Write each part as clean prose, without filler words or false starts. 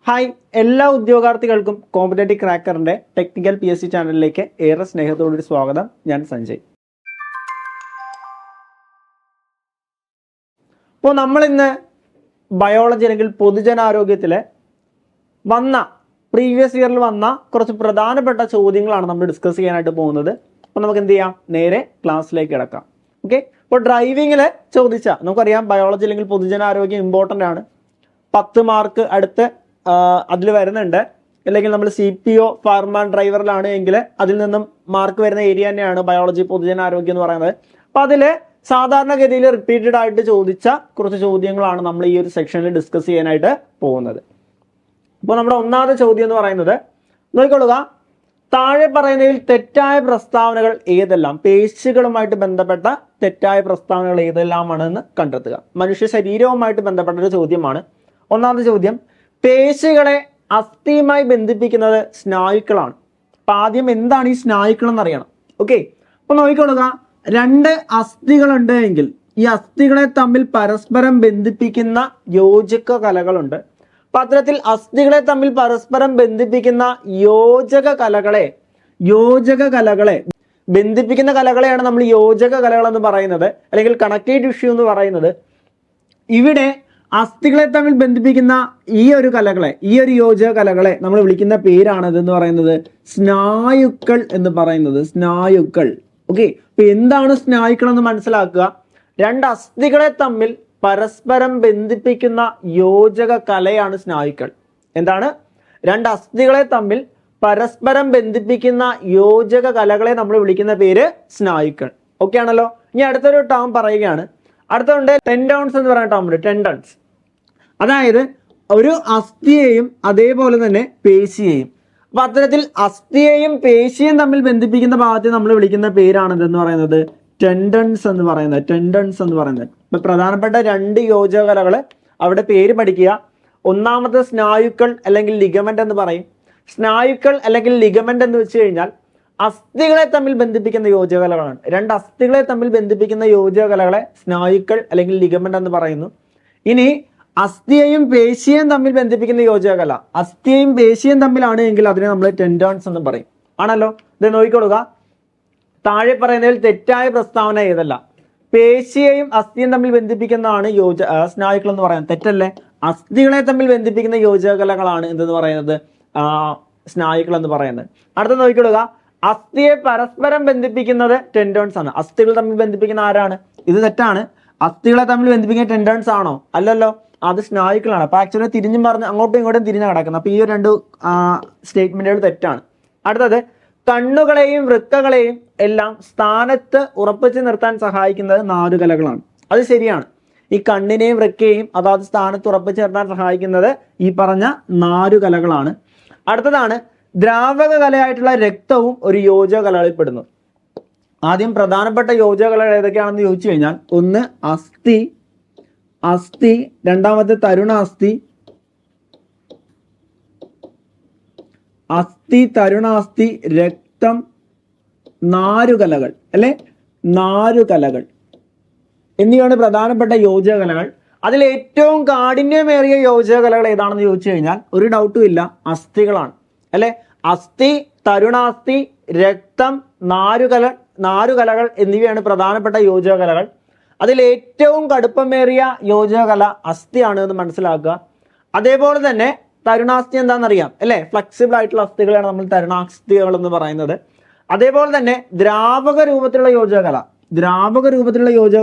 Hi, എല്ലാ ഉദ്യോഗാർത്ഥികൾക്കും competitive ക്രാക്കറിന്റെ technical PSC ചാനലിലേക്ക് ഏറെ സ്നേഹത്തോടൊരു സ്വാഗതം. ഞാൻ സഞ്ജയ്. അപ്പോൾ നമ്മൾ ഇന്ന് ബയോളജി അല്ലെങ്കിൽ പൊതുജനാരോഗ്യത്തിലെ പ്രീവിയസ് ഇയറിൽ വന്ന കുറച്ച് പ്രധാനപ്പെട്ട ചോദ്യങ്ങളാണ് നമ്മൾ ഡിസ്കസ് ചെയ്യാനായിട്ട് പോകുന്നത്. അപ്പോൾ നമുക്ക് എന്ത് ചെയ്യാം, നേരെ ക്ലാസ്സിലേക്ക് കിടക്കാം. ഓക്കെ, ഇപ്പോൾ ഡ്രൈവിങ്ങിൽ നമുക്കറിയാം ബയോളജി അല്ലെങ്കിൽ പൊതുജനാരോഗ്യം ഇമ്പോർട്ടൻ്റ് ആണ്. 10 മാർക്ക് അടുത്ത് അതിൽ വരുന്നുണ്ട്. അല്ലെങ്കിൽ നമ്മൾ CPO ഫാർമാൻ ഡ്രൈവറിലാണ് എങ്കിൽ അതിൽ നിന്നും മാർക്ക് വരുന്ന ഏരിയ തന്നെയാണ് ബയോളജി പൊതുജനാരോഗ്യം എന്ന് പറയുന്നത്. അപ്പോൾ അതിൽ സാധാരണഗതിയിൽ റിപ്പീറ്റഡ് ആയിട്ട് ചോദിച്ച കുറച്ച് ചോദ്യങ്ങളാണ് നമ്മൾ ഈ ഒരു സെക്ഷനിൽ ഡിസ്കസ് ചെയ്യാനായിട്ട് പോകുന്നത്. അപ്പോൾ നമ്മുടെ ഒന്നാമത്തെ ചോദ്യം എന്ന് പറയുന്നത് നോക്കിക്കൊള്ളുക, താഴെ പറയുന്നതിൽ തെറ്റായ പ്രസ്താവനകൾ ഏതെല്ലാം, പേശികളുമായിട്ട് ബന്ധപ്പെട്ട തെറ്റായ പ്രസ്താവനകൾ ഏതെല്ലാമാണെന്ന് കണ്ടെത്തുക. മനുഷ്യ ശരീരവുമായിട്ട് ബന്ധപ്പെട്ട ഒരു ചോദ്യമാണ്. ഒന്നാമത്തെ ചോദ്യം, പേശികളെ അസ്ഥിയുമായി ബന്ധിപ്പിക്കുന്നത് സ്നായുക്കളാണ്. അപ്പൊ ആദ്യം എന്താണ് ഈ സ്നായുക്കൾ എന്നറിയണം. ഓക്കെ, അപ്പൊ നോക്കിക്കൊള്ളുക, 2 അസ്ഥികളുണ്ട് എങ്കിൽ ഈ അസ്ഥികളെ തമ്മിൽ പരസ്പരം ബന്ധിപ്പിക്കുന്ന യോജക കലകളുണ്ട്. അപ്പൊ അത്തരത്തിൽ അസ്ഥികളെ തമ്മിൽ പരസ്പരം ബന്ധിപ്പിക്കുന്ന യോജക കലകളെ ബന്ധിപ്പിക്കുന്ന കലകളെയാണ് നമ്മൾ യോജക കലകൾ എന്ന് പറയുന്നത്, അല്ലെങ്കിൽ കണക്റ്റീവ് ടിഷ്യൂ എന്ന് പറയുന്നത്. ഇവിടെ അസ്ഥികളെ തമ്മിൽ ബന്ധിപ്പിക്കുന്ന ഈ ഒരു യോജക കലകളെ നമ്മൾ വിളിക്കുന്ന പേരാണ് ഇതെന്ന് പറയുന്നത് സ്നായുക്കൾ എന്ന് പറയുന്നത്. സ്നായുക്കൾ. ഓക്കെ, അപ്പൊ എന്താണ് സ്നായുക്കൾ എന്ന് മനസ്സിലാക്കുക. 2 അസ്ഥികളെ തമ്മിൽ പരസ്പരം ബന്ധിപ്പിക്കുന്ന യോജക കലയാണ് സ്നായുക്കൾ. എന്താണ്? 2 അസ്ഥികളെ തമ്മിൽ പരസ്പരം ബന്ധിപ്പിക്കുന്ന യോജക കലകളെ നമ്മൾ വിളിക്കുന്ന പേര് സ്നായുക്കൾ. ഓക്കെ ആണല്ലോ. ഇനി അടുത്തൊരു ടേം പറയുകയാണ്. അടുത്തുണ്ട് ടെൻഡോൺസ് എന്ന് പറയുന്ന ടേം ഉണ്ട്. ടെൻഡൻസ്, അതായത് ഒരു അസ്ഥിയെയും അതേപോലെ തന്നെ പേശിയെയും. അപ്പൊ അത്തരത്തിൽ അസ്ഥിയെയും പേശിയെയും തമ്മിൽ ബന്ധിപ്പിക്കുന്ന ഭാഗത്തെ നമ്മൾ വിളിക്കുന്ന പേരാണ് ഇതെന്ന് പറയുന്നത് ടെൻഡൻസ് എന്ന് പറയുന്നത്. ഇപ്പൊ പ്രധാനപ്പെട്ട 2 യോജക കലകള് അവിടെ പേര് പഠിക്കുക. ഒന്നാമത്തെ സ്നായുക്കൾ അല്ലെങ്കിൽ ലിഗമെന്റ് എന്ന് പറയും. സ്നായുക്കൾ അല്ലെങ്കിൽ ലിഗമെന്റ് എന്ന് വെച്ച് കഴിഞ്ഞാൽ അസ്ഥികളെ തമ്മിൽ ബന്ധിപ്പിക്കുന്ന യോജക കലകളാണ്. 2 അസ്ഥികളെ തമ്മിൽ ബന്ധിപ്പിക്കുന്ന യോജക കലകളെ സ്നായുക്കൾ അല്ലെങ്കിൽ ലിഗമെന്റ് എന്ന് പറയുന്നു. ഇനി അസ്ഥിയെയും പേശിയെയും തമ്മിൽ ബന്ധിപ്പിക്കുന്ന യോജക കല അസ്ഥിയെയും പേശിയും തമ്മിലാണ് എങ്കിൽ അതിനെ നമ്മൾ ടെൻഡോൺസ് എന്ന് പറയും. ആണല്ലോ. ഇത് നോക്കിക്കൊള്ളുക, താഴെ പറയുന്നതിൽ തെറ്റായ പ്രസ്താവന ഏതല്ല? പേശിയെയും അസ്ഥിയും തമ്മിൽ ബന്ധിപ്പിക്കുന്നതാണ് സ്നായുക്കൾ എന്ന് പറയുന്നത്. തെറ്റല്ലേ? അസ്ഥികളെ തമ്മിൽ ബന്ധിപ്പിക്കുന്ന യോജക കലകളാണ് എന്തെന്ന് പറയുന്നത് സ്നായുക്കൾ എന്ന് പറയുന്നത്. അടുത്ത നോക്കിക്കൊള്ളുക, അസ്ഥിയെ പരസ്പരം ബന്ധിപ്പിക്കുന്നത് ടെൻഡോൺസ് ആണ്. അസ്ഥികൾ തമ്മിൽ ബന്ധിപ്പിക്കുന്ന ആരാണ്? ഇത് തെറ്റാണ്. അസ്ഥികളെ തമ്മിൽ ബന്ധിപ്പിക്കുന്ന ടെൻഡോൺസ് ആണോ? അല്ലല്ലോ, അത് സ്നായുക്കളാണ്. അപ്പൊ ആക്ച്വലി തിരിഞ്ഞും പറഞ്ഞ് അങ്ങോട്ടും ഇങ്ങോട്ടും തിരിഞ്ഞ് കിടക്കുന്നത്. അപ്പൊ ഈ 2 സ്റ്റേറ്റ്മെന്റുകൾ തെറ്റാണ്. അടുത്തത്, കണ്ണുകളെയും വൃക്കകളെയും എല്ലാം സ്ഥാനത്ത് ഉറപ്പിച്ച് നിർത്താൻ സഹായിക്കുന്നത് നാരുകലകളാണ്. അത് ശരിയാണ്. ഈ കണ്ണിനെയും വൃക്കയെയും അതാത് സ്ഥാനത്ത് ഉറപ്പിച്ച് നിർത്താൻ സഹായിക്കുന്നത് ഈ പറഞ്ഞ നാരുകലകളാണ്. അടുത്തതാണ്, ദ്രാവക കലയായിട്ടുള്ള രക്തവും ഒരു യോജക കലകളിൽ പെടുന്നു. ആദ്യം പ്രധാനപ്പെട്ട യോജക കലകൾ ഏതൊക്കെയാണെന്ന് ചോദിച്ചു കഴിഞ്ഞാൽ, ഒന്ന് അസ്ഥി, രണ്ടാമത്തെ തരുണാസ്ഥി, തരുണാസ്ഥി, രക്തം, നാരുകലകൾ അല്ലെ, നാരുകലകൾ എന്നിവയാണ് പ്രധാനപ്പെട്ട യോജക കലകൾ. അതിൽ ഏറ്റവും കാഠിന്യമേറിയ യോജക കലകൾ ഏതാണെന്ന് ചോദിച്ചു കഴിഞ്ഞാൽ ഒരു ഡൗട്ടും ഇല്ല, അസ്ഥികളാണ് അല്ലെ. അസ്ഥി, തരുണാസ്ഥി, രക്തം, നാരുകലകൾ എന്നിവയാണ് പ്രധാനപ്പെട്ട യോജക കലകൾ. അതിൽ ഏറ്റവും കടുപ്പമേറിയ യോജക കല അസ്ഥിയാണ് എന്ന് മനസ്സിലാക്കുക. അതേപോലെ തന്നെ തരുണാസ്ഥി എന്താണെന്നറിയാം അല്ലെ, ഫ്ലെക്സിബിൾ ആയിട്ടുള്ള അസ്ഥികളാണ് നമ്മൾ തരുണാസ്ഥികൾ എന്ന് പറയുന്നത്. അതേപോലെ തന്നെ ദ്രാവക രൂപത്തിലുള്ള യോജക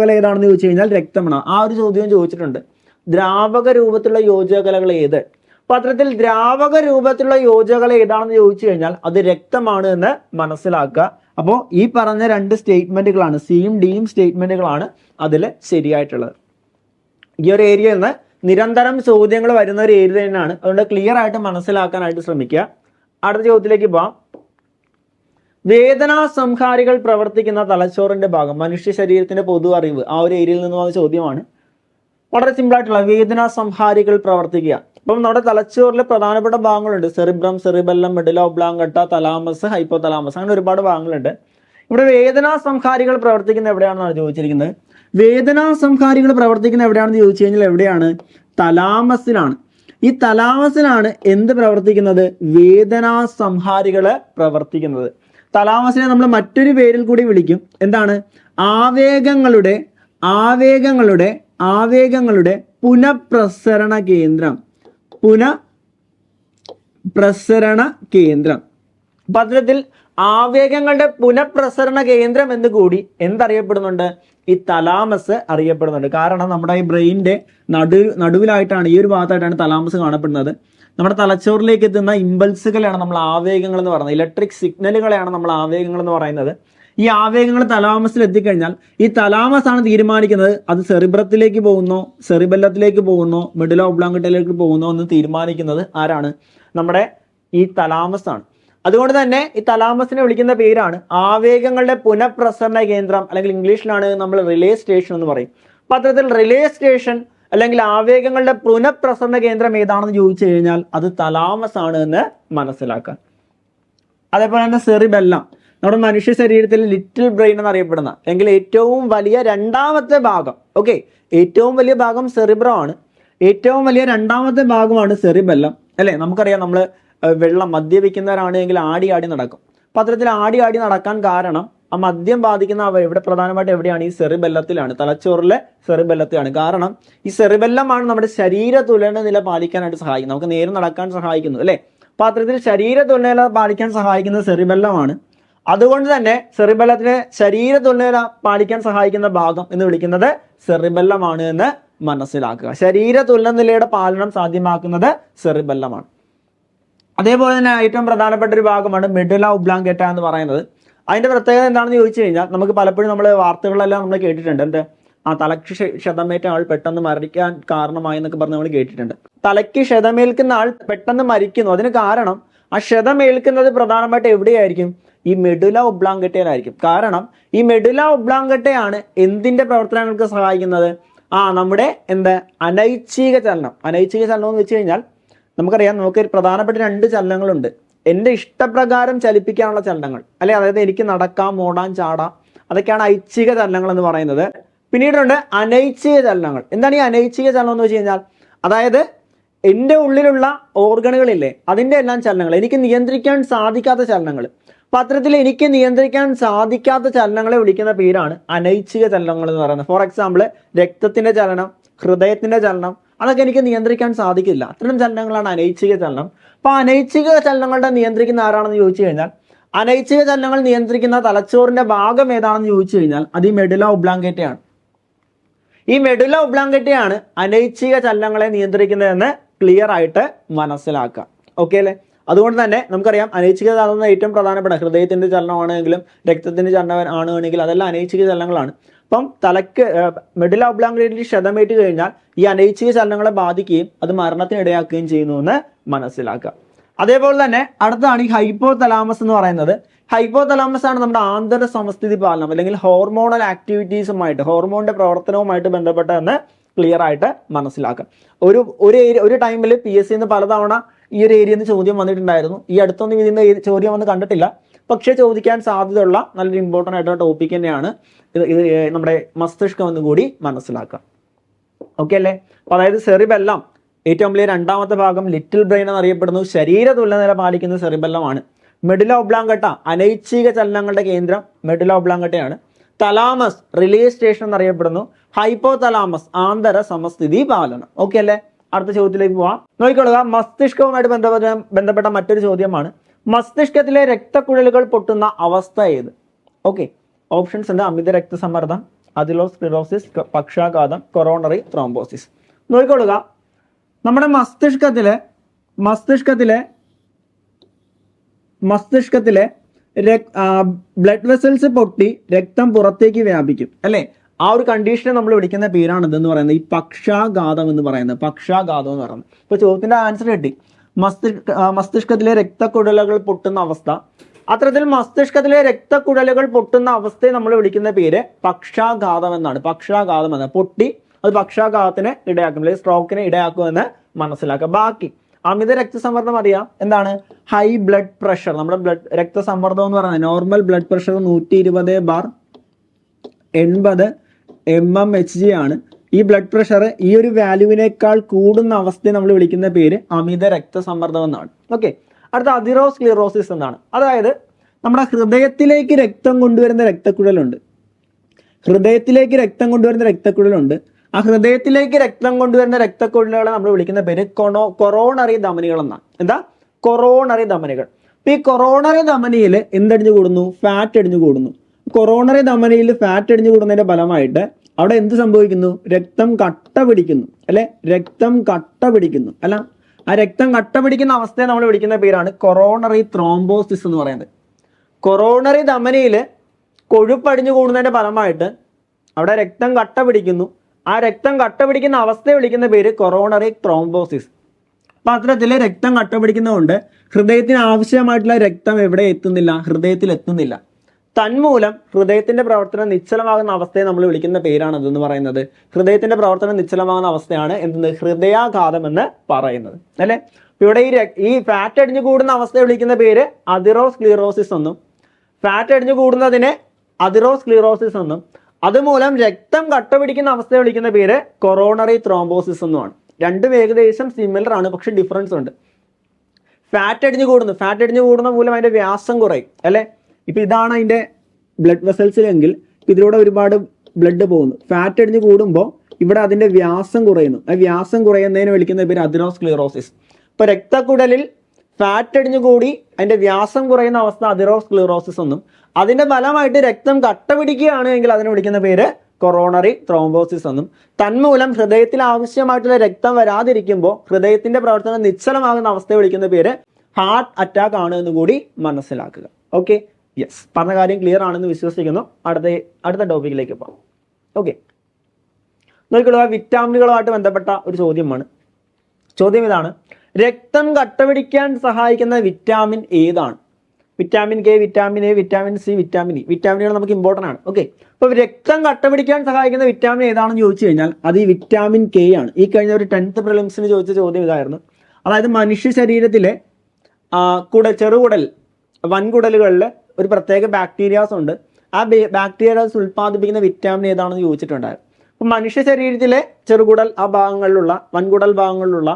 കല ഏതാണെന്ന് ചോദിച്ചു കഴിഞ്ഞാൽ രക്തമാണ്. ആ ഒരു ചോദ്യം ചോദിച്ചിട്ടുണ്ട്, ദ്രാവക രൂപത്തിലുള്ള യോജക കലകൾ ഏത്? അപ്പൊ അത്തരത്തിൽ ദ്രാവക രൂപത്തിലുള്ള യോജക കല ഏതാണെന്ന് ചോദിച്ചു കഴിഞ്ഞാൽ അത് രക്തമാണ് എന്ന് മനസ്സിലാക്കുക. അപ്പോൾ ഈ പറഞ്ഞ 2 സ്റ്റേറ്റ്മെന്റുകളാണ്, സിയും ഡിയും സ്റ്റേറ്റ്മെന്റുകളാണ് അതിൽ ശരിയായിട്ടുള്ളത്. ഈ ഒരു ഏരിയയിൽ നിന്ന് നിരന്തരം ചോദ്യങ്ങൾ വരുന്ന ഒരു ഏരിയ തന്നെയാണ്. അതുകൊണ്ട് ക്ലിയർ ആയിട്ട് മനസ്സിലാക്കാനായിട്ട് ശ്രമിക്കുക. അടുത്ത ചോദ്യത്തിലേക്ക് പോവാം. വേദനാ സംഹാരികൾ പ്രവർത്തിക്കുന്ന തലച്ചോറിന്റെ ഭാഗം, മനുഷ്യ ശരീരത്തിന്റെ പൊതു അറിവ്, ആ ഒരു ഏരിയയിൽ നിന്ന് വന്ന ചോദ്യമാണ്. വളരെ സിമ്പിൾ ആയിട്ടുള്ള വേദനാ സംഹാരികൾ പ്രവർത്തിക്കുക. അപ്പം നമ്മുടെ തലച്ചോറിലെ പ്രധാനപ്പെട്ട ഭാഗങ്ങളുണ്ട്. Cerebrum, cerebellum, medulla ഒബ്ലാങ്കട്ട, thalamus, hypo thalamus, അങ്ങനെ ഒരുപാട് ഭാഗങ്ങളുണ്ട്. ഇവിടെ വേദനാ സംഹാരികൾ പ്രവർത്തിക്കുന്ന എവിടെയാണെന്നാണ് ചോദിച്ചിരിക്കുന്നത്. വേദനാ സംഹാരികൾ പ്രവർത്തിക്കുന്ന എവിടെയാണെന്ന് ചോദിച്ചു കഴിഞ്ഞാൽ എവിടെയാണ്? തലാമസിലാണ്. ഈ തലാമസിലാണ് എന്ത് പ്രവർത്തിക്കുന്നത്? വേദനാ സംഹാരികള് പ്രവർത്തിക്കുന്നത്. തലാമസിനെ നമ്മൾ മറ്റൊരു പേരിൽ കൂടി വിളിക്കും. എന്താണ്? ആവേഗങ്ങളുടെ പുനഃപ്രസരണ കേന്ദ്രം. പുനഃപ്രസരണ കേന്ദ്രം. പത്രത്തിൽ ആവേഗങ്ങളുടെ പുനഃപ്രസരണ കേന്ദ്രം എന്ന് കൂടി എന്തറിയപ്പെടുന്നുണ്ട്? ഈ തലാമസ് അറിയപ്പെടുന്നുണ്ട്. കാരണം നമ്മുടെ ഈ ബ്രെയിനിന്റെ നടുവിലായിട്ടാണ്, ഈ ഒരു ഭാഗത്തായിട്ടാണ് തലാമസ് കാണപ്പെടുന്നത്. നമ്മുടെ തലച്ചോറിലേക്ക് എത്തുന്ന ഇമ്പൾസുകളാണ് നമ്മൾ ആവേഗങ്ങൾ എന്ന് പറയുന്നത്. ഇലക്ട്രിക് സിഗ്നലുകളെയാണ് നമ്മൾ ആവേഗങ്ങൾ എന്ന് പറയുന്നത്. ഈ ആവേഗങ്ങൾ തലാമസിൽ എത്തിക്കഴിഞ്ഞാൽ ഈ തലാമസ് ആണ് തീരുമാനിക്കുന്നത് അത് സെറിബ്രത്തിലേക്ക് പോകുന്നോ, സെറിബെല്ലത്തിലേക്ക് പോകുന്നോ, മെഡുല ഒബ്ലാങ്കട്ടയിലേക്ക് പോകുന്നോ എന്ന് തീരുമാനിക്കുന്നത് ആരാണ്? നമ്മുടെ ഈ തലാമസ് ആണ്. അതുകൊണ്ട് തന്നെ ഈ തലാമസിനെ വിളിക്കുന്ന പേരാണ് ആവേഗങ്ങളുടെ പുനഃപ്രസരണ കേന്ദ്രം, അല്ലെങ്കിൽ ഇംഗ്ലീഷിലാണ് നമ്മൾ റിലേ സ്റ്റേഷൻ എന്ന് പറയും. അപ്പൊ അത്തരത്തിൽ റിലേ സ്റ്റേഷൻ അല്ലെങ്കിൽ ആവേഗങ്ങളുടെ പുനഃപ്രസരണ കേന്ദ്രം ഏതാണെന്ന് ചോദിച്ചു കഴിഞ്ഞാൽ അത് തലാമസ് ആണ് എന്ന് മനസ്സിലാക്കാൻ. അതേപോലെ തന്നെ സെറിബെല്ലം, നമ്മുടെ മനുഷ്യ ശരീരത്തിൽ ലിറ്റിൽ ബ്രെയിൻ എന്നറിയപ്പെടുന്ന അല്ലെങ്കിൽ ഏറ്റവും വലിയ രണ്ടാമത്തെ ഭാഗം. ഓക്കെ, ഏറ്റവും വലിയ ഭാഗം സെറിബ്രം ആണ്. ഏറ്റവും വലിയ രണ്ടാമത്തെ ഭാഗമാണ് സെറിബെല്ലം, അല്ലെ? നമുക്കറിയാം, നമ്മൾ വെള്ളം മദ്യപിക്കുന്നവരാണെങ്കിൽ ആടി ആടി നടക്കും. അപ്പൊ അത്തരത്തിൽ ആടി ആടി നടക്കാൻ കാരണം ആ മദ്യം ബാധിക്കുന്ന ഇവിടെ പ്രധാനമായിട്ട് എവിടെയാണ്? ഈ സെറിബെല്ലത്തിലാണ്, തലച്ചോറിലെ സെറിബെല്ലത്തിലാണ്. കാരണം ഈ സെറിബെല്ലമാണ് നമ്മുടെ ശരീര തുലന നില പാലിക്കാനായിട്ട് സഹായിക്കുന്നത്, നമുക്ക് നേരെ നടക്കാൻ സഹായിക്കുന്നു, അല്ലെ? അപ്പൊ അത്തരത്തിൽ ശരീര തുലന പാലിക്കാൻ സഹായിക്കുന്നത് സെറിബെല്ലമാണ്. അതുകൊണ്ട് തന്നെ സെറിബെല്ലത്തിനെ ശരീര തുലന പാലിക്കാൻ സഹായിക്കുന്ന ഭാഗം എന്ന് വിളിക്കുന്നത് സെറിബെല്ലമാണ് എന്ന് മനസ്സിലാക്കുക. ശരീര തുലന നിലയുടെ പാലനം സാധ്യമാക്കുന്നത് സെറിബെല്ലമാണ്. അതേപോലെ തന്നെ ഏറ്റവും പ്രധാനപ്പെട്ട ഒരു ഭാഗമാണ് മെഡുല ഒബ്ലാങ്കേറ്റ എന്ന് പറയുന്നത്. അതിന്റെ പ്രത്യേകത എന്താണെന്ന് ചോദിച്ചു കഴിഞ്ഞാൽ, നമുക്ക് പലപ്പോഴും നമ്മൾ വാർത്തകളെല്ലാം നമ്മൾ കേട്ടിട്ടുണ്ട്. എന്ത്? തലയ്ക്ക് ക്ഷതമേറ്റ ആൾ പെട്ടെന്ന് മരിക്കാൻ കാരണമായി എന്നൊക്കെ പറഞ്ഞ് നമ്മൾ കേട്ടിട്ടുണ്ട്. തലയ്ക്ക് ക്ഷതമേൽക്കുന്ന ആൾ പെട്ടെന്ന് മരിക്കുന്നു. അതിന് കാരണം ആ ക്ഷതമേൽക്കുന്നത് പ്രധാനമായിട്ട് എവിടെയായിരിക്കും? ഈ മെഡുല ഒബ്ലാങ്കേറ്റയിലായിരിക്കും. കാരണം ഈ മെഡുല ഒബ്ലാങ്കേറ്റയാണ് എന്തിന്റെ പ്രവർത്തനങ്ങൾക്ക് സഹായിക്കുന്നത്? നമ്മുടെ അനൈച്ഛിക ചലനം. അനൈച്ഛിക ചലനം എന്ന് വെച്ച് കഴിഞ്ഞാൽ നമുക്കറിയാം, നമുക്ക് പ്രധാനപ്പെട്ട 2 ചലനങ്ങളുണ്ട്. എൻ്റെ ഇഷ്ടപ്രകാരം ചലിപ്പിക്കാനുള്ള ചലനങ്ങൾ, അല്ലെ? അതായത് എനിക്ക് നടക്കാം, ഓടാൻ, ചാടാം, അതൊക്കെയാണ് ഐച്ഛിക ചലനങ്ങൾ എന്ന് പറയുന്നത്. പിന്നീടുണ്ട് അനൈച്ഛിക ചലനങ്ങൾ. എന്താണ് ഈ അനൈച്ഛിക ചലനം എന്ന് വെച്ച് കഴിഞ്ഞാൽ? അതായത് എൻ്റെ ഉള്ളിലുള്ള ഓർഗനുകളില്ലേ, അതിൻ്റെ എല്ലാം ചലനങ്ങൾ, എനിക്ക് നിയന്ത്രിക്കാൻ സാധിക്കാത്ത ചലനങ്ങൾ. അപ്പൊ അത്തരത്തിൽ എനിക്ക് നിയന്ത്രിക്കാൻ സാധിക്കാത്ത ചലനങ്ങളെ വിളിക്കുന്ന പേരാണ് അനൈച്ഛിക ചലനങ്ങൾ എന്ന് പറയുന്നത്. ഫോർ എക്സാമ്പിൾ, രക്തത്തിന്റെ ചലനം, ഹൃദയത്തിന്റെ ചലനം, അതൊക്കെ എനിക്ക് നിയന്ത്രിക്കാൻ സാധിക്കില്ല. അത്തരം ചലനങ്ങളാണ് അനൈച്ഛിക ചലനം. അപ്പൊ അനൈച്ഛിക ചലനങ്ങളുടെ നിയന്ത്രിക്കുന്ന ആരാണെന്ന് ചോദിച്ചു കഴിഞ്ഞാൽ, അനൈച്ഛിക ചലനങ്ങൾ നിയന്ത്രിക്കുന്ന തലച്ചോറിന്റെ ഭാഗം ഏതാണെന്ന് ചോദിച്ചു കഴിഞ്ഞാൽ അത് ഈ മെഡുല ഒബ്ലാങ്കേറ്റയാണ്. ഈ മെഡുല ഒബ്ലാങ്കേറ്റയാണ് അനൈച്ഛിക ചലനങ്ങളെ നിയന്ത്രിക്കുന്നതെന്ന് ക്ലിയർ ആയിട്ട് മനസ്സിലാക്കുക. ഓക്കെ അല്ലേ? അതുകൊണ്ട് തന്നെ നമുക്കറിയാം, അനൈച്ഛിക ചലനം ഏറ്റവും പ്രധാനപ്പെട്ട ഹൃദയത്തിന്റെ ചലനമാണെങ്കിലും രക്തത്തിന്റെ ചലനം ആണെങ്കിലും അതെല്ലാം അനൈച്ഛിക ചലനങ്ങളാണ്. അപ്പം തലയ്ക്ക് മെഡുല ഒബ്ലാങ്കേറ്റയിൽ ക്ഷതമേറ്റ് കഴിഞ്ഞാൽ ഈ അനൈച്ഛിക ചലനങ്ങളെ ബാധിക്കുകയും അത് മരണത്തിന് ഇടയാക്കുകയും ചെയ്യുന്നു എന്ന് മനസ്സിലാക്കുക. അതേപോലെ തന്നെ അടുത്താണ് ഈ ഹൈപ്പോ തലാമസ് എന്ന് പറയുന്നത്. ഹൈപ്പോ തലാമസ് ആണ് നമ്മുടെ ആന്തര സമസ്ഥിതി പാലനം അല്ലെങ്കിൽ ഹോർമോണൽ ആക്ടിവിറ്റീസുമായിട്ട്, ഹോർമോണിന്റെ പ്രവർത്തനവുമായിട്ട് ബന്ധപ്പെട്ടതെന്ന് ക്ലിയർ ആയിട്ട് മനസ്സിലാക്കാം. ഒരു ടൈമിൽ PSC പലതവണ ഈ ഒരു ഏരിയയിൽ നിന്ന് ചോദ്യം വന്നിട്ടുണ്ടായിരുന്നു. ഈ അടുത്തൊന്നും ഇതിന്റെ ചോദ്യം വന്ന് കണ്ടിട്ടില്ല, പക്ഷേ ചോദിക്കാൻ സാധ്യതയുള്ള നല്ലൊരു ഇമ്പോർട്ടൻ്റ് ആയിട്ടുള്ള ടോപ്പിക് തന്നെയാണ് ഇത് നമ്മുടെ മസ്തിഷ്കം എന്ന് കൂടി മനസ്സിലാക്കാം. ഓക്കെ അല്ലേ? അപ്പൊ അതായത് സെറിബെല്ലം ഏറ്റവും വലിയ രണ്ടാമത്തെ ഭാഗം ലിറ്റിൽ ബ്രെയിൻ എന്നറിയപ്പെടുന്നു. ശരീര തുലനില പാലിക്കുന്ന സെറിബെല്ലമാണ്. മെഡുല ഒബ്ലാങ്കേറ്റ അനൈച്ഛിക ചലനങ്ങളുടെ കേന്ദ്രം മെഡുല ഒബ്ലാങ്കേറ്റയാണ്. തലാമസ് റിലേ സ്റ്റേഷൻ എന്നറിയപ്പെടുന്നു. ഹൈപ്പോ തലാമസ് ആന്തര സമസ്ഥിതി പാലനം. ഓക്കെ അല്ലേ? അടുത്ത ചോദ്യത്തിലേക്ക് പോവാം. നോക്കിക്കൊള്ളുക, മസ്തിഷ്കവുമായിട്ട് ബന്ധപ്പെട്ട മറ്റൊരു ചോദ്യമാണ്, മസ്തിഷ്കത്തിലെ രക്തക്കുഴലുകൾ പൊട്ടുന്ന അവസ്ഥ ഏത്? ഓക്കെ, ഓപ്ഷൻസ് ഉണ്ട്. അമിത രക്തസമ്മർദ്ദം, അതിലോസ്ക്ലിറോസിസ്, പക്ഷാഘാതം, കൊറോണറി ത്രോംബോസിസ്. നോക്കിക്കൊള്ളുക, നമ്മുടെ മസ്തിഷ്കത്തിലെ ബ്ലഡ് വെസൽസ് പൊട്ടി രക്തം പുറത്തേക്ക് വ്യാപിക്കും, അല്ലെ? ആ ഒരു കണ്ടീഷനെ നമ്മൾ വിളിക്കുന്ന പേരാണ് ഇതെന്ന് പറയുന്നത് ഈ പക്ഷാഘാതം എന്ന് പറയുന്നത്. പക്ഷാഘാതം എന്ന് പറയുന്നത്. ഇപ്പൊ ചോദ്യത്തിന്റെ ആൻസർ കിട്ടി, മസ്തിഷ്കത്തിലെ രക്തക്കുഴലുകൾ പൊട്ടുന്ന അവസ്ഥ. അത്തരത്തിൽ മസ്തിഷ്കത്തിലെ രക്തക്കുഴലുകൾ പൊട്ടുന്ന അവസ്ഥയെ നമ്മൾ വിളിക്കുന്ന പേര് പക്ഷാഘാതം എന്നാണ്. പക്ഷാഘാതം എന്ന പൊട്ടി അത് പക്ഷാഘാതത്തിന് ഇടയാക്കും, അല്ലെങ്കിൽ സ്ട്രോക്കിന് ഇടയാക്കുമെന്ന് മനസ്സിലാക്കുക. ബാക്കി അമിത രക്തസമ്മർദ്ദം അറിയാം, എന്താണ്? High blood pressure. നമ്മുടെ രക്തസമ്മർദ്ദം എന്ന് പറയുന്നത് നോർമൽ ബ്ലഡ് പ്രഷർ 120/80 mmHg ആണ്. ഈ ബ്ലഡ് പ്രഷർ ഈ ഒരു വാല്യൂവിനേക്കാൾ കൂടുന്ന അവസ്ഥയെ നമ്മൾ വിളിക്കുന്ന പേര് അമിത രക്തസമ്മർദ്ദം എന്നാണ്. ഓക്കെ, അടുത്ത അതിറോസ്ക്ലിറോസിസ് എന്നാണ്. അതായത് നമ്മുടെ ഹൃദയത്തിലേക്ക് രക്തം കൊണ്ടുവരുന്ന രക്തക്കുഴലുണ്ട്. ഹൃദയത്തിലേക്ക് രക്തം കൊണ്ടുവരുന്ന രക്തക്കുഴലുണ്ട്. ആ ഹൃദയത്തിലേക്ക് രക്തം കൊണ്ടുവരുന്ന രക്തക്കുഴലുകളെ നമ്മൾ വിളിക്കുന്ന പേര് കൊറോണറി ധമനികൾ എന്നാണ്. എന്താ? കൊറോണറി ധമനികൾ. അപ്പൊ ഈ കൊറോണറി ധമനിയിൽ എന്തടിഞ്ഞു കൂടുന്നു? ഫാറ്റ് അടിഞ്ഞു കൂടുന്നു. കൊറോണറി ധമനിയിൽ ഫാറ്റ് അടിഞ്ഞു കൂടുന്നതിന്റെ ഫലമായിട്ട് അവിടെ എന്ത് സംഭവിക്കുന്നു? രക്തം കട്ട പിടിക്കുന്നു, അല്ലെ? രക്തം കട്ട പിടിക്കുന്നു, അല്ല? ആ രക്തം കട്ട പിടിക്കുന്ന അവസ്ഥയെ നമ്മൾ വിളിക്കുന്ന പേരാണ് കൊറോണറി ത്രോംബോസിസ് എന്ന് പറയുന്നത്. കൊറോണറി ധമനിയിൽ കൊഴുപ്പടിഞ്ഞു കൂടുന്നതിന്റെ ഫലമായിട്ട് അവിടെ രക്തം കട്ട പിടിക്കുന്നു. ആ രക്തം കട്ട പിടിക്കുന്ന അവസ്ഥയെ വിളിക്കുന്ന പേര് കൊറോണറി ത്രോംബോസിസ്. അപ്പൊ അത്തരത്തിൽ രക്തം കട്ട പിടിക്കുന്നതുകൊണ്ട് ഹൃദയത്തിന് ആവശ്യമായിട്ടുള്ള രക്തം എവിടെ എത്തുന്നില്ല? ഹൃദയത്തിൽ എത്തുന്നില്ല. തന്മൂലം ഹൃദയത്തിന്റെ പ്രവർത്തനം നിശ്ചലമാകുന്ന അവസ്ഥയെ നമ്മൾ വിളിക്കുന്ന പേരാണ് അതെന്ന് പറയുന്നത്. ഹൃദയത്തിന്റെ പ്രവർത്തനം നിശ്ചലമാകുന്ന അവസ്ഥയാണ് എന്തെന്ന്? ഹൃദയാഘാതം എന്ന് പറയുന്നത്, അല്ലെ? ഇവിടെ ഈ ഫാറ്റ് അടിഞ്ഞു കൂടുന്ന അവസ്ഥയെ വിളിക്കുന്ന പേര് അതിറോസ്ക്ലിറോസിസ് എന്നും, ഫാറ്റ് അടിഞ്ഞു കൂടുന്നതിനെ അതിറോസ്ക്ലിറോസിസ് എന്നും, അതുമൂലം രക്തം കട്ട പിടിക്കുന്ന അവസ്ഥയെ വിളിക്കുന്ന പേര് കൊറോണറി ത്രോംബോസിസ് എന്നുമാണ്. രണ്ടും ഏകദേശം സിമിലർ ആണ്, പക്ഷെ ഡിഫറൻസ് ഉണ്ട്. ഫാറ്റ് അടിഞ്ഞു കൂടുന്ന മൂലം അതിന്റെ വ്യാസം കുറയും, അല്ലെ? ഇപ്പൊ ഇതാണ് അതിന്റെ ബ്ലഡ് വെസൽസിലെങ്കിൽ ഇതിലൂടെ ഒരുപാട് ബ്ലഡ് പോകുന്നു. ഫാറ്റ് അടിഞ്ഞു കൂടുമ്പോൾ ഇവിടെ അതിന്റെ വ്യാസം കുറയുന്നു. ആ വ്യാസം കുറയുന്നതിന് വിളിക്കുന്ന പേര് അതിറോസ്ക്ലിറോസിസ്. ഇപ്പൊ രക്തക്കുടലിൽ ഫാറ്റ് അടിഞ്ഞു കൂടി അതിന്റെ വ്യാസം കുറയുന്ന അവസ്ഥ അതിറോസ്ക്ലിറോസിസ് എന്നും, അതിന്റെ ഫലമായിട്ട് രക്തം കട്ട പിടിക്കുകയാണ് എങ്കിൽ അതിനെ വിളിക്കുന്ന പേര് കൊറോണറി ത്രോംബോസിസ് എന്നും. തന്മൂലം ഹൃദയത്തിൽ ആവശ്യമായിട്ടുള്ള രക്തം വരാതിരിക്കുമ്പോൾ ഹൃദയത്തിന്റെ പ്രവർത്തനം നിശ്ചലമാകുന്ന അവസ്ഥയെ വിളിക്കുന്ന പേര് ഹാർട്ട് അറ്റാക്ക് ആണ് എന്ന് കൂടി മനസ്സിലാക്കുക. ഓക്കെ, യെസ്, പറഞ്ഞ കാര്യം ക്ലിയർ ആണെന്ന് വിശ്വസിക്കുന്നു. അടുത്ത ടോപ്പിക്കിലേക്ക് പോകാം. ഓക്കെ, നോക്കിക്കൊള്ളുക, വിറ്റാമിനുകളുമായിട്ട് ബന്ധപ്പെട്ട ഒരു ചോദ്യമാണ്. ചോദ്യം ഇതാണ്: രക്തം കട്ടപിടിക്കാൻ സഹായിക്കുന്ന വിറ്റാമിൻ ഏതാണ്? Vitamin K, vitamin A, vitamin C, vitamin E. വിറ്റാമിനുകൾ നമുക്ക് ഇമ്പോർട്ടൻ്റ് ആണ്. ഓക്കെ, അപ്പോൾ രക്തം കട്ടപിടിക്കാൻ സഹായിക്കുന്ന വിറ്റാമിൻ ഏതാണെന്ന് ചോദിച്ചു കഴിഞ്ഞാൽ അത് ഈ വിറ്റാമിൻ കെ ആണ്. ഈ കഴിഞ്ഞ ഒരു 10th പ്രിലിംസിന് ചോദിച്ച ചോദ്യം ഇതായിരുന്നു. അതായത് മനുഷ്യ ശരീരത്തിലെ വൻകുടലുകളിൽ ഒരു പ്രത്യേക ബാക്ടീരിയാസ് ഉണ്ട്. ആ ബാക്ടീരിയാസ് ഉൽപ്പാദിപ്പിക്കുന്ന വിറ്റാമിൻ ഏതാണെന്ന് ചോദിച്ചിട്ടുണ്ടായിരുന്നു. അപ്പം മനുഷ്യ ശരീരത്തിലെ ചെറുകുടൽ വൻകുടൽ ഭാഗങ്ങളിലുള്ള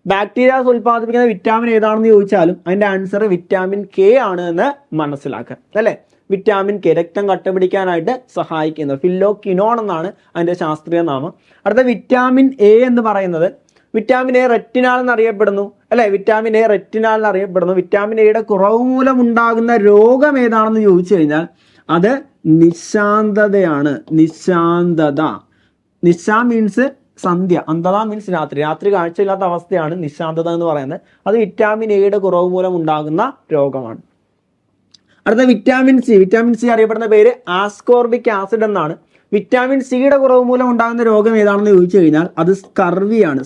ബാക്ടീരിയാസ് ഉൽപ്പാദിപ്പിക്കുന്ന വിറ്റാമിൻ ഏതാണെന്ന് ചോദിച്ചാലും അതിന്റെ ആൻസർ വിറ്റാമിൻ കെ ആണ് എന്ന് മനസ്സിലാക്കുക, അല്ലെ? വിറ്റാമിൻ കെ രക്തം കട്ടപിടിക്കാനായിട്ട് സഹായിക്കുന്നത് ഫില്ലോക്വിനോൺ എന്നാണ് അതിന്റെ ശാസ്ത്രീയ നാമം. അടുത്ത വിറ്റാമിൻ എ എന്ന് പറയുന്നത് വിറ്റാമിൻ എ റെറ്റിനാൽ എന്നറിയപ്പെടുന്നു, അല്ലെ? വിറ്റാമിൻ എ റെറ്റിനാൽ എന്നറിയപ്പെടുന്നു. വിറ്റാമിൻ എയുടെ കുറവ് മൂലം ഉണ്ടാകുന്ന രോഗം ഏതാണെന്ന് ചോദിച്ചു കഴിഞ്ഞാൽ അത് നിശാന്തതയാണ്. നിശ മീൻസ് സന്ധ്യ, അന്ധത മീൻസ് രാത്രി കാഴ്ചയില്ലാത്ത അവസ്ഥയാണ് നിശാന്തത എന്ന് പറയുന്നത്. അത് വിറ്റാമിൻ എയുടെ കുറവ് മൂലം ഉണ്ടാകുന്ന രോഗമാണ്. അടുത്ത വിറ്റാമിൻ സി അറിയപ്പെടുന്ന പേര് ആസ്കോർബിക് ആസിഡ് എന്നാണ്. വിറ്റാമിൻ സിയുടെ കുറവ് മൂലം ഉണ്ടാകുന്ന രോഗം ഏതാണെന്ന് ചോദിച്ചു കഴിഞ്ഞാൽ അത് സ്കർവിയാണ്.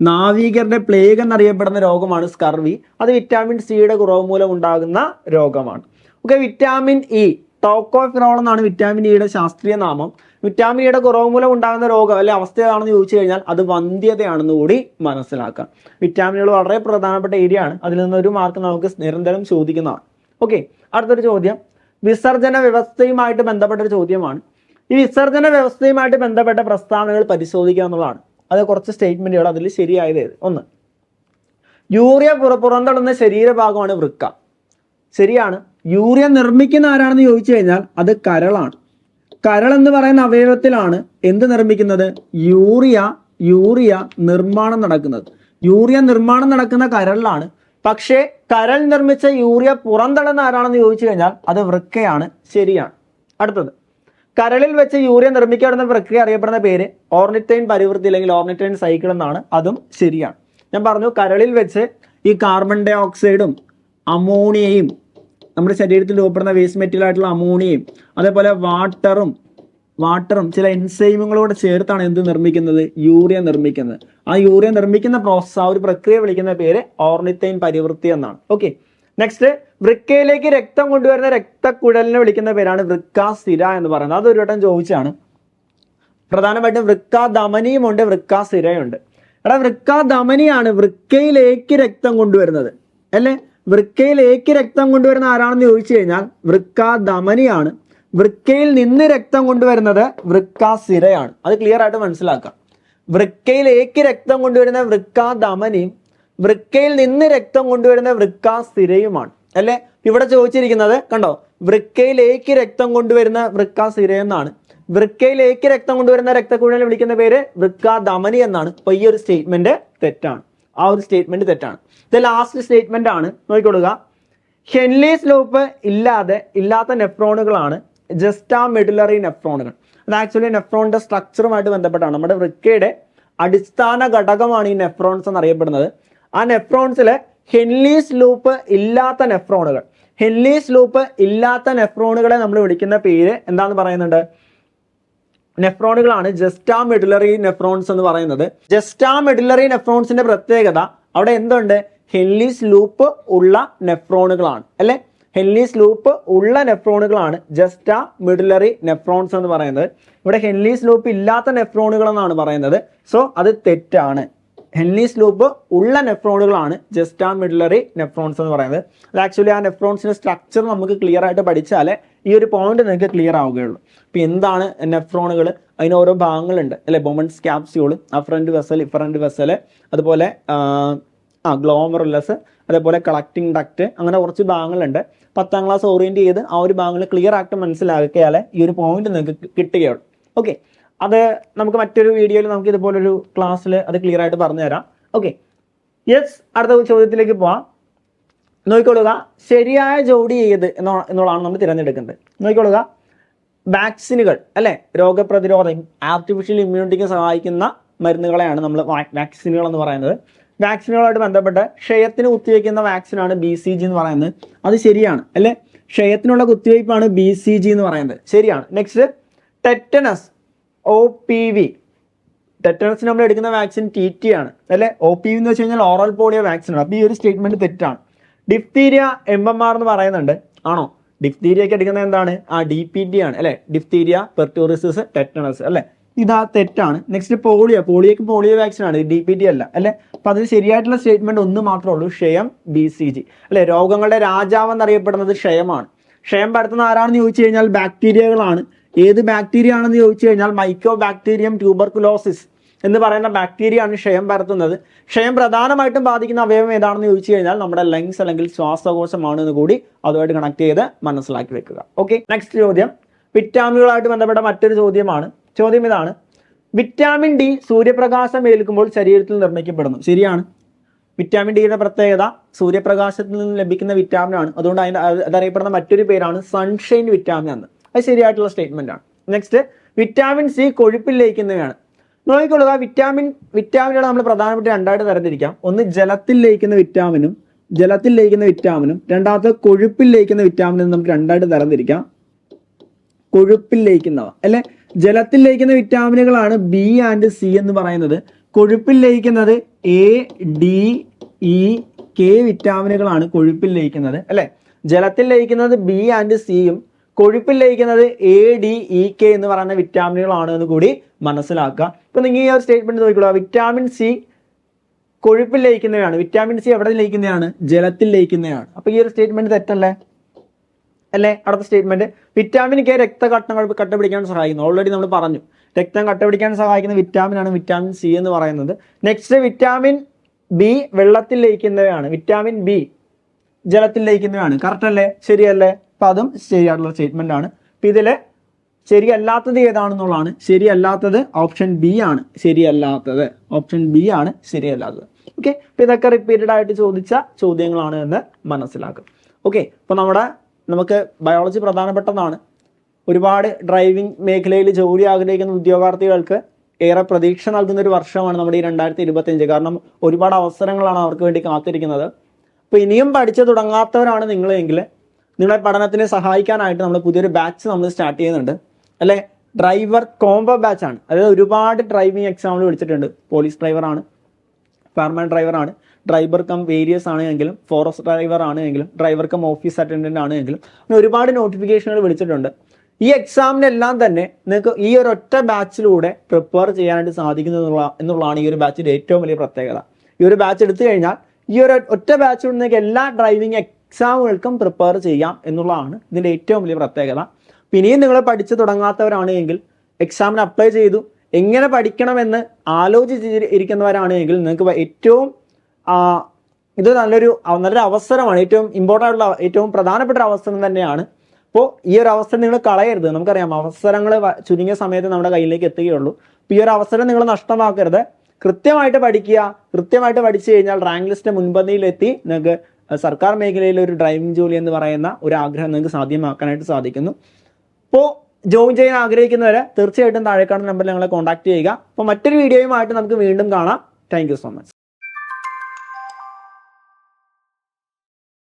നാവികരുടെ പ്ലേഗ് എന്നറിയപ്പെടുന്ന രോഗമാണ് സ്കർവി. അത് വിറ്റാമിൻ സിയുടെ കുറവ് മൂലം ഉണ്ടാകുന്ന രോഗമാണ്. ഓക്കെ, വിറ്റാമിൻ ഇ, ടോക്കോഫിറോൾ എന്നാണ് വിറ്റാമിൻ ഇയുടെ ശാസ്ത്രീയ നാമം. വിറ്റാമിൻ ഇയുടെ കുറവ് മൂലം ഉണ്ടാകുന്ന രോഗം അല്ലെ അവസ്ഥ ഏതാണെന്ന് ചോദിച്ചു കഴിഞ്ഞാൽ അത് വന്ധ്യതയാണെന്ന് കൂടി മനസ്സിലാക്കാം. വിറ്റാമിനുകൾ വളരെ പ്രധാനപ്പെട്ട ഏരിയ ആണ്. അതിൽ നിന്നൊരു മാർക്ക് നമുക്ക് നിരന്തരം ചോദിക്കുന്നതാണ്. ഓക്കെ, അടുത്തൊരു ചോദ്യം വിസർജന വ്യവസ്ഥയുമായിട്ട് ബന്ധപ്പെട്ട ഒരു ചോദ്യമാണ്. ഈ വിസർജന വ്യവസ്ഥയുമായിട്ട് ബന്ധപ്പെട്ട പ്രസ്താവനകൾ പരിശോധിക്കുക എന്നുള്ളതാണ്. അത് കുറച്ച് സ്റ്റേറ്റ്മെന്റുകൾ അതിൽ ശരിയായത് ഒന്ന്, യൂറിയ പുറന്തള്ളുന്ന ശരീരഭാഗമാണ് വൃക്ക. ശരിയാണ്. യൂറിയ നിർമ്മിക്കുന്ന ആരാണെന്ന് ചോദിച്ചു കഴിഞ്ഞാൽ അത് കരളാണ്. കരൾ എന്ന് പറയുന്ന അവയവത്തിലാണ് എന്ത് നിർമ്മിക്കുന്നത്? യൂറിയ നിർമ്മാണം നടക്കുന്നത്. യൂറിയ നിർമ്മാണം നടക്കുന്ന കരളിലാണ്. പക്ഷേ കരൾ നിർമ്മിച്ച യൂറിയ പുറന്തള്ളുന്ന ആരാണെന്ന് ചോദിച്ചു കഴിഞ്ഞാൽ അത് വൃക്കയാണ്. ശരിയാണ്. അടുത്തത്, കരളിൽ വെച്ച് യൂറിയ നിർമ്മിക്കപ്പെടുന്ന പ്രക്രിയ അറിയപ്പെടുന്ന പേര് ഓർണിറ്റൈൻ പരിവൃത്തി അല്ലെങ്കിൽ ഓർണിറ്റൈൻ സൈക്കിൾ എന്നാണ്. അതും ശരിയാണ്. ഞാൻ പറഞ്ഞു കരളിൽ വെച്ച് ഈ കാർബൺ ഡൈ ഓക്സൈഡും അമോണിയയും നമ്മുടെ ശരീരത്തിൽ രൂപപ്പെടുന്ന വേസ്റ്റ് മെറ്റീരിയൽ ആയിട്ടുള്ള അമോണിയയും അതേപോലെ വാട്ടറും ചില എൻസൈമുകളോട് ചേർത്താണ് എന്ത് നിർമ്മിക്കുന്നത്? യൂറിയ നിർമ്മിക്കുന്നത്. ആ യൂറിയ നിർമ്മിക്കുന്ന പ്രോസസ്, ആ ഒരു പ്രക്രിയ വിളിക്കുന്ന പേര് ഓർണിറ്റൈൻ പരിവൃത്തി എന്നാണ്. ഓക്കെ, നെക്സ്റ്റ്, വൃക്കയിലേക്ക് രക്തം കൊണ്ടുവരുന്ന രക്തക്കുഴലിനെ വിളിക്കുന്ന പേരാണ് വൃക്കാസ്ഥിര എന്ന് പറയുന്നത്. അതൊരു വട്ടം ചോദിച്ചാണ്. പ്രധാനമായിട്ടും വൃക്കാധമനിയുമുണ്ട്, വൃക്കാസ്ഥിരയുണ്ട്. വൃക്കാധമനിയാണ് വൃക്കയിലേക്ക് രക്തം കൊണ്ടുവരുന്നത്, അല്ലെ? വൃക്കയിലേക്ക് രക്തം കൊണ്ടുവരുന്ന ആരാണെന്ന് ചോദിച്ചു കഴിഞ്ഞാൽ വൃക്കാധമനിയാണ്. വൃക്കയിൽ നിന്ന് രക്തം കൊണ്ടുവരുന്നത് വൃക്കാസിരയാണ്. അത് ക്ലിയർ ആയിട്ട് മനസ്സിലാക്കാം. വൃക്കയിലേക്ക് രക്തം കൊണ്ടുവരുന്ന വൃക്കാധമനിയും വൃക്കയിൽ നിന്ന് രക്തം കൊണ്ടുവരുന്ന വൃക്കാസിരയുമാണ് അല്ലെ. ഇവിടെ ചോദിച്ചിരിക്കുന്നത് കണ്ടോ, വൃക്കയിലേക്ക് രക്തം കൊണ്ടുവരുന്ന വൃക്കാസിര എന്നാണ്. വൃക്കയിലേക്ക് രക്തം കൊണ്ടുവരുന്ന രക്തക്കുഴലിനെ വിളിക്കുന്ന പേര് വൃക്കാധമനി എന്നാണ്. അപ്പൊ ഈ ഒരു സ്റ്റേറ്റ്മെന്റ് തെറ്റാണ്. ആ ഒരു സ്റ്റേറ്റ്മെന്റ് തെറ്റാണ്. ഇത് ലാസ്റ്റ് സ്റ്റേറ്റ്മെന്റ് ആണ്, നോക്കിക്കൊടുക്കുക. ഹെൻലീസ് ലൂപ്പ് ഇല്ലാത്ത നെഫ്രോണുകളാണ് ജസ്റ്റാ മെഡുലറി നെഫ്രോണുകൾ. അത് ആക്ച്വലി നെഫ്രോണിന്റെ സ്ട്രക്ചറുമായിട്ട് ബന്ധപ്പെട്ടാണ്. നമ്മുടെ വൃക്കയുടെ അടിസ്ഥാന ഘടകമാണ് ഈ നെഫ്രോൺസ് എന്നറിയപ്പെടുന്നത്. ആ നെഫ്രോൺസിലെ ഹെൻലീസ് ലൂപ്പ് ഇല്ലാത്ത നെഫ്രോണുകൾ, ഹെൻലീസ് ലൂപ്പ് ഇല്ലാത്ത നെഫ്രോണുകളെ നമ്മൾ വിളിക്കുന്ന പേര് എന്താന്ന് പറയുന്നുണ്ട്? നെഫ്രോണുകളാണ് ജസ്റ്റാ മെഡുലറി നെഫ്രോൺസ് എന്ന് പറയുന്നത്. ജസ്റ്റാ മെഡുലറി നെഫ്രോൺസിന്റെ പ്രത്യേകത അവിടെ എന്തുണ്ട്? ഹെൻലീസ് ലൂപ്പ് ഉള്ള നെഫ്രോണുകളാണ് അല്ലെ. ഹെൻലീസ് ലൂപ്പ് ഉള്ള നെഫ്രോണുകളാണ് ജസ്റ്റാ മെഡുലറി നെഫ്രോൺസ് എന്ന് പറയുന്നത്. ഇവിടെ ഹെൻലീസ് ലൂപ്പ് ഇല്ലാത്ത നെഫ്രോണുകൾ എന്നാണ് പറയുന്നത്. സോ അത് തെറ്റാണ്. ഹെൻലീസ് ലൂപ്പ് ഉള്ള നെഫ്രോണുകളാണ് ജസ്റ്റാ മെഡുലറി നെഫ്രോൺസ് എന്ന് പറയുന്നത്. അത് ആക്ച്വലി ആ നെഫ്രോൺസിന്റെ സ്ട്രക്ചർ നമുക്ക് ക്ലിയർ ആയിട്ട് പഠിച്ചാലേ ഈ ഒരു പോയിന്റ് നിങ്ങൾക്ക് ക്ലിയർ ആവുകയുള്ളൂ. ഇപ്പം എന്താണ് നെഫ്രോണുകൾ? അതിന് ഓരോ ഭാഗങ്ങളുണ്ട് അല്ലെ. Bowman's capsule, afferent vessel, efferent vessel, അതുപോലെ ഗ്ലോമറുലസ്, അതേപോലെ കളക്ടിങ് ഡക്റ്റ്, അങ്ങനെ കുറച്ച് ഭാഗങ്ങളുണ്ട്. 10ാം ക്ലാസ് ഓറിയന്റ് ചെയ്ത് ആ ഒരു ഭാഗങ്ങൾ ക്ലിയർ ആയിട്ട് മനസ്സിലാക്കിയാലേ ഈ ഒരു പോയിന്റ് നിങ്ങൾക്ക് കിട്ടുകയുള്ളൂ. ഓക്കെ, അത് നമുക്ക് മറ്റൊരു വീഡിയോയിൽ നമുക്ക് ഇതുപോലൊരു ക്ലാസ്സിൽ അത് ക്ലിയർ ആയിട്ട് പറഞ്ഞു തരാം. ഓക്കെ, യെസ്, അടുത്ത ചോദ്യത്തിലേക്ക് പോവാം. നോക്കിക്കൊള്ളുക, ശരിയായ ജോഡി ഏത് എന്നുള്ളതാണ് നമ്മൾ തിരഞ്ഞെടുക്കുന്നത്. നോക്കിക്കൊള്ളുക, വാക്സിനുകൾ അല്ലെ, രോഗപ്രതിരോധം ആർട്ടിഫിഷ്യൽ ഇമ്മ്യൂണിറ്റിക്ക് സഹായിക്കുന്ന മരുന്നുകളെയാണ് നമ്മൾ വാക്സിനുകൾ എന്ന് പറയുന്നത്. വാക്സിനുകളായിട്ട് ബന്ധപ്പെട്ട് ക്ഷയത്തിന് കുത്തിവയ്ക്കുന്ന വാക്സിനാണ് BCG എന്ന് പറയുന്നത്. അത് ശരിയാണ് അല്ലെ. ക്ഷയത്തിനുള്ള കുത്തിവയ്പ്പാണ് BCG എന്ന് പറയുന്നത്, ശരിയാണ്. നെക്സ്റ്റ്, ടെറ്റനസ് OPV, ടെറ്റനസ് നമ്മൾ എടുക്കുന്ന വാക്സിൻ TT ആണ് അല്ലെ. OPV എന്ന് വെച്ച് കഴിഞ്ഞാൽ ഓറൽ പോളിയോ വാക്സിൻ ആണ്. അപ്പോൾ ഈ ഒരു സ്റ്റേറ്റ്മെന്റ് തെറ്റാണ്. ഡിഫ്തീരിയ MMR എന്ന് പറയുന്നുണ്ട്, ആണോ? ഡിഫ്തീരിയക്ക് എടുക്കുന്നത് എന്താണ്? DPT ആണ് അല്ലെ. ഡിഫ്തീരിയ, പെർട്ടൂറിസിസ്, ടെറ്റനസ് അല്ലെ. ഇതാ തെറ്റാണ്. നെക്സ്റ്റ്, പോളിയോക്ക് പോളിയോ വാക്സിൻ ആണ്, DPT അല്ല അല്ലെ. അപ്പൊ അതിന് ശരിയായിട്ടുള്ള സ്റ്റേറ്റ്മെന്റ് ഒന്ന് മാത്രമേ ഉള്ളൂ, ക്ഷയം BCG അല്ലെ. രോഗങ്ങളുടെ രാജാവ് എന്നറിയപ്പെടുന്നത് ക്ഷയമാണ്. ക്ഷയം പരത്തുന്ന ആരാണെന്ന് ചോദിച്ചു കഴിഞ്ഞാൽ ബാക്ടീരിയകളാണ്. ഏത് ബാക്ടീരിയ ആണെന്ന് ചോദിച്ചു കഴിഞ്ഞാൽ മൈക്കോ ബാക്ടീരിയം ട്യൂബർകുലോസിസ് എന്ന് പറയുന്ന ബാക്ടീരിയ ആണ് ക്ഷയം പരത്തുന്നത്. ക്ഷയം പ്രധാനമായിട്ടും ബാധിക്കുന്ന അവയവം ഏതാണെന്ന് ചോദിച്ചു കഴിഞ്ഞാൽ നമ്മുടെ ലങ്സ് അല്ലെങ്കിൽ ശ്വാസകോശമാണ് എന്ന് കൂടി അതുമായിട്ട് കണക്ട് ചെയ്ത് മനസ്സിലാക്കി വെക്കുക. ഓക്കെ, നെക്സ്റ്റ് ചോദ്യം വിറ്റാമിനുകളായിട്ട് ബന്ധപ്പെട്ട മറ്റൊരു ചോദ്യമാണ്. ചോദ്യം ഇതാണ്: വിറ്റാമിൻ ഡി സൂര്യപ്രകാശം ഏൽക്കുമ്പോൾ ശരീരത്തിൽ നിർമ്മിക്കപ്പെടുന്നു. ശരിയാണ്. വിറ്റാമിൻ ഡിയുടെ പ്രത്യേകത സൂര്യപ്രകാശത്തിൽ നിന്ന് ലഭിക്കുന്ന വിറ്റാമിനാണ്. അതുകൊണ്ട് അതറിയപ്പെടുന്ന മറ്റൊരു പേരാണ് സൺഷൈൻ വിറ്റാമിൻ എന്ന്. അത് ശരിയായിട്ടുള്ള സ്റ്റേറ്റ്മെന്റ് ആണ്. നെക്സ്റ്റ്, വിറ്റാമിൻ സി കൊഴുപ്പിൽ ലയിക്കുന്നവയാണ്. നോക്കിക്കൊള്ളുക, വിറ്റാമിനുകൾ നമ്മൾ പ്രധാനപ്പെട്ട രണ്ടായിട്ട് തരംതിരിക്കാം. ഒന്ന് ജലത്തിൽ ലയിക്കുന്ന വിറ്റാമിനും രണ്ടാമത്തെ കൊഴുപ്പിൽ ലയിക്കുന്ന വിറ്റാമിനും നമുക്ക് രണ്ടായിട്ട് തരംതിരിക്കാം. കൊഴുപ്പിൽ ലയിക്കുന്നവ അല്ലെ. ജലത്തിൽ ലയിക്കുന്ന വിറ്റാമിനുകളാണ് B ആൻഡ് C എന്ന് പറയുന്നത്. കൊഴുപ്പിൽ ലയിക്കുന്നത് ADEK വിറ്റാമിനുകളാണ് കൊഴുപ്പിൽ ലയിക്കുന്നത് അല്ലെ. ജലത്തിൽ ലയിക്കുന്നത് B ആൻഡ് Cയും കൊഴുപ്പിൽ ലയിക്കുന്നത് ADEK എന്ന് പറയുന്ന വിറ്റാമിനുകളാണ് എന്ന് കൂടി മനസ്സിലാക്കുക. ഇപ്പൊ നിങ്ങൾ ഈ ഒരു സ്റ്റേറ്റ്മെന്റ് നോക്കിക്കൊള്ളുക, വിറ്റാമിൻ സി കൊഴുപ്പിൽ ലയിക്കുന്നവയാണ്. വിറ്റാമിൻ സി എവിടെ ലയിക്കുന്നതാണ്? ജലത്തിൽ ലയിക്കുന്നതാണ്. അപ്പൊ ഈ ഒരു സ്റ്റേറ്റ്മെന്റ് തെറ്റല്ലേ അല്ലേ. അടുത്ത സ്റ്റേറ്റ്മെന്റ്, വിറ്റാമിൻ K രക്തകട്ടങ്ങൾ കട്ടപിടിക്കാൻ സഹായിക്കുന്നു. ഓൾറെഡി നമ്മൾ പറഞ്ഞു, രക്തം കട്ടപിടിക്കാൻ സഹായിക്കുന്ന വിറ്റാമിൻ ആണ് വിറ്റാമിൻ സി എന്ന് പറയുന്നത്. നെക്സ്റ്റ്, വിറ്റാമിൻ ബി വെള്ളത്തിൽ ലയിക്കുന്നവയാണ്. വിറ്റാമിൻ ബി ജലത്തിൽ ലയിക്കുന്നവയാണ്. കറക്റ്റ് അല്ലേ? ശരിയല്ലേ? അപ്പൊ അതും ശരിയായിട്ടുള്ള സ്റ്റേറ്റ്മെന്റ് ആണ്. അപ്പൊ ഇതില് ശരിയല്ലാത്തത് ഏതാണെന്നുള്ളതാണ്. ശരിയല്ലാത്തത് ഓപ്ഷൻ ബി ആണ്. ഓപ്ഷൻ ബി ആണ് ശരിയല്ലാത്തത്. ഓക്കെ, അപ്പൊ ഇതൊക്കെ റിപ്പീറ്റഡ് ആയിട്ട് ചോദിച്ച ചോദ്യങ്ങളാണ് എന്ന് മനസ്സിലാക്കും. ഓക്കെ, അപ്പൊ നമുക്ക് ബയോളജി പ്രധാനപ്പെട്ടതാണ്. ഒരുപാട് ഡ്രൈവിംഗ് മേഖലയിൽ ജോലി ആഗ്രഹിക്കുന്ന ഉദ്യോഗാർത്ഥികൾക്ക് ഏറെ പ്രതീക്ഷ നൽകുന്ന ഒരു വർഷമാണ് നമ്മുടെ ഈ 2025. കാരണം ഒരുപാട് അവസരങ്ങളാണ് അവർക്ക് വേണ്ടി കാത്തിരിക്കുന്നത്. അപ്പോൾ ഇനിയും പഠിച്ചു തുടങ്ങാത്തവരാണ് നിങ്ങളെങ്കിൽ നിങ്ങളെ പഠനത്തിന് സഹായിക്കാനായിട്ട് നമ്മൾ പുതിയൊരു ബാച്ച് നമ്മൾ സ്റ്റാർട്ട് ചെയ്യുന്നുണ്ട് അല്ലേ. ഡ്രൈവർ കോംബോ ബാച്ചാണ്. അതായത് ഒരുപാട് ഡ്രൈവിംഗ് എക്സാമിൽ വിളിച്ചിട്ടുണ്ട്. പോലീസ് ഡ്രൈവറാണ്, ഫയർമാൻ ഡ്രൈവറാണ്, ഡ്രൈവർ കം വേരിയസ് ആണെങ്കിലും, ഫോറസ്റ്റ് ഡ്രൈവർ ആണെങ്കിലും, ഡ്രൈവർ കം ഓഫീസ് അറ്റൻഡന്റ് ആണെങ്കിലും അങ്ങനെ ഒരുപാട് നോട്ടിഫിക്കേഷനുകൾ വിളിച്ചിട്ടുണ്ട്. ഈ എക്സാമിനെല്ലാം തന്നെ നിങ്ങൾക്ക് ഈ ഒരു ഒറ്റ ബാച്ചിലൂടെ പ്രിപ്പയർ ചെയ്യാനായിട്ട് സാധിക്കുന്നു എന്നുള്ളതാണ് ഈ ഒരു ബാച്ചിൻ്റെ ഏറ്റവും വലിയ പ്രത്യേകത. ഈ ഒരു ബാച്ച് എടുത്തു കഴിഞ്ഞാൽ ഈ ഒരു ഒറ്റ ബാച്ചിലൂടെ നിങ്ങൾക്ക് എല്ലാ ഡ്രൈവിംഗ് എക്സാമുകൾക്കും പ്രിപ്പയർ ചെയ്യാം എന്നുള്ളതാണ് ഇതിൻ്റെ ഏറ്റവും വലിയ പ്രത്യേകത. ഇനിയും നിങ്ങൾ പഠിച്ചു തുടങ്ങാത്തവരാണ് എങ്കിൽ, എക്സാമിന് അപ്ലൈ ചെയ്തു എങ്ങനെ പഠിക്കണമെന്ന് ആലോചിച്ച് ഇരിക്കുന്നവരാണെങ്കിൽ നിങ്ങൾക്ക് ഏറ്റവും ഇത് നല്ലൊരു അവസരമാണ്. ഏറ്റവും ഇമ്പോർട്ടൻ്റ് ആയിട്ടുള്ള ഏറ്റവും പ്രധാനപ്പെട്ട ഒരു അവസരം തന്നെയാണ്. അപ്പോൾ ഈ ഒരു അവസരം നിങ്ങൾ കളയരുത്. നമുക്കറിയാം അവസരങ്ങൾ ചുരുങ്ങിയ സമയത്ത് നമ്മുടെ കയ്യിലേക്ക് എത്തുകയുള്ളൂ. അപ്പോൾ ഈ ഒരു അവസരം നിങ്ങൾ നഷ്ടമാക്കരുത്. കൃത്യമായിട്ട് പഠിക്കുക. കൃത്യമായിട്ട് പഠിച്ചു കഴിഞ്ഞാൽ റാങ്ക് ലിസ്റ്റ് മുൻപന്തിയിലെത്തി നിങ്ങൾക്ക് സർക്കാർ മേഖലയിൽ ഒരു ഡ്രൈവിംഗ് ജോലി എന്ന് പറയുന്ന ഒരു ആഗ്രഹം നിങ്ങൾക്ക് സാധ്യമാക്കാനായിട്ട് സാധിക്കുന്നു. അപ്പോൾ ജോയിൻ ചെയ്യാൻ ആഗ്രഹിക്കുന്നവരെ തീർച്ചയായിട്ടും താഴെ കാണുന്ന നമ്പറിൽ ഞങ്ങളെ കോൺടാക്ട് ചെയ്യുക. അപ്പോൾ മറ്റൊരു വീഡിയോയുമായിട്ട് നമുക്ക് വീണ്ടും കാണാം. Thank you so much.